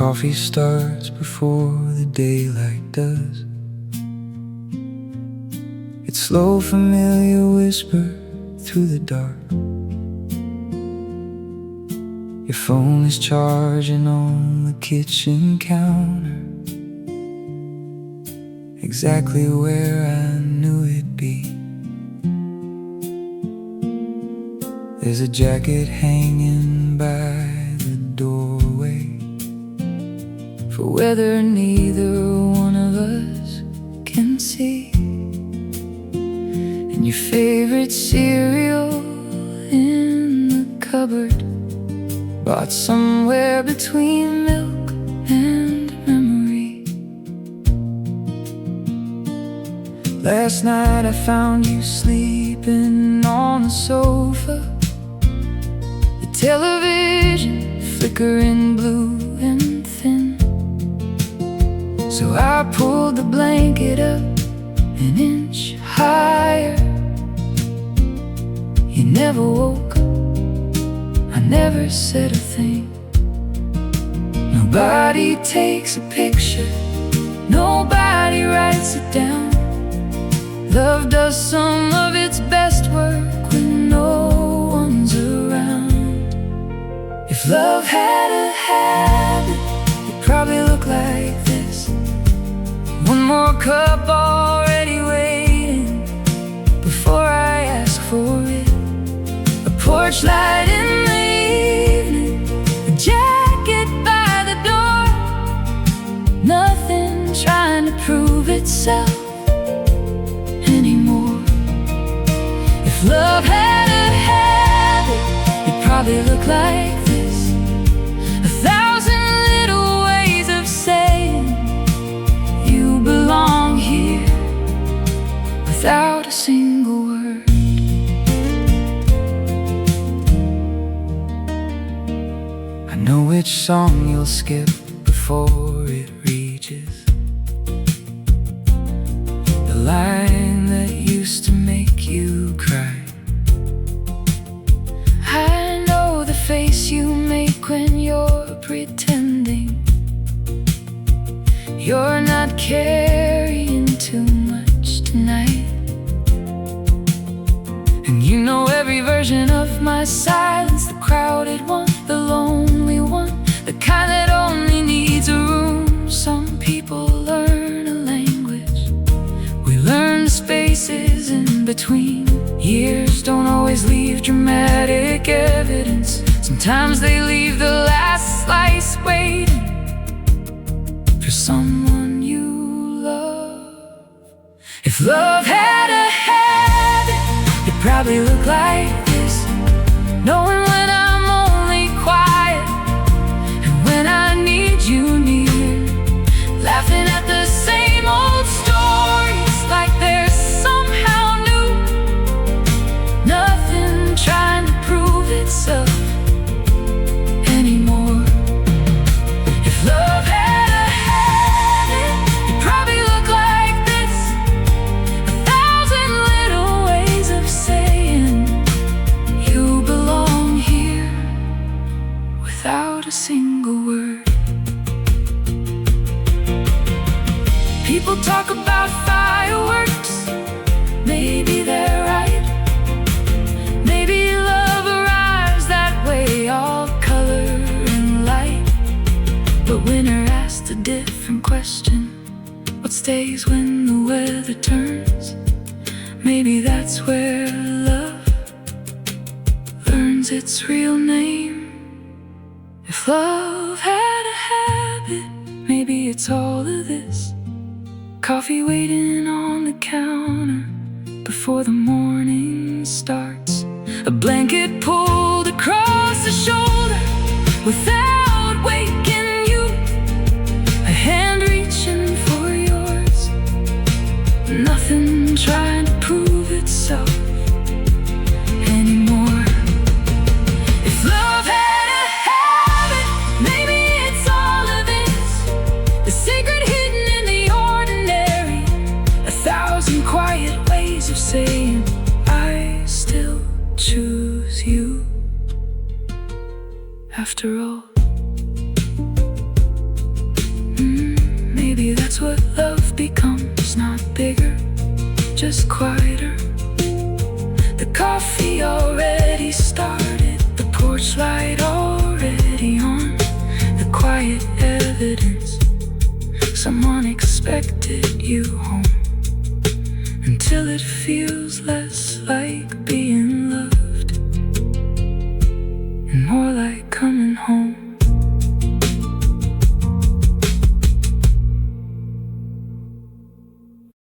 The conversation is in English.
coffee starts before the daylight does. Its slow, familiar whisper through the dark. Your phone is charging on the kitchen counter, exactly where I knew it'd be. There's a jacket hanging by the doorway for weather neither one of us can see. And your favorite cereal in the cupboard, bought somewhere between milk and memory. Last night I found you sleeping on the sofa, the television flickering blue and thin. So I pulled the blanket up an inch higher. You never woke up, I never said a thing. Nobody takes a picture, nobody writes it down. Love does some of its best work when no one's around. If love had a habit, it'd probably look like this. One more cup already waiting before I ask for it. A porch light in the evening, a jacket by the door. Nothing trying to prove itself anymore. If love had a habit, it'd probably look like this. 1,000 little ways of saying you belong here, without a single word. I know which song you'll skip before it reaches the line that used to make you cry. I know the face you make when you're pretending you're not carrying too much tonight. And you know every version of my silence, the crowded one, the lonely one, the kind that only needs a room. Some people learn a language, we learn the spaces in between. Years don't always leave dramatic evidence, sometimes they leave the last slice waiting for someone you love. If love had a habit, it'd probably look like this. Knowing when I'm only quiet and when I need you near. Laughing at the same old stories like they're somehow new. Nothing trying to prove itself anymore. If love had a habit, it'd probably look like this. 1,000 little ways of saying you belong here, without a single word. People talk about fireworks, maybe they're right. Maybe love arrives that way, all color and light. But winter asked a different question: what stays when the weather turns? Maybe that's where love learns its real name. If love had a habit, maybe it's all of this. Coffee waiting on the counter before the morning starts. A blanket pulled across the shoulder without waking you. A hand reaching for yours. Nothing trying to prove itself anymore. If love had a habit, maybe it's all of this. The secret hidden in the ordinary. 1,000 quiet ways of saying I still choose you after all. maybe that's what love becomes. Not bigger, just quieter. The coffee already started.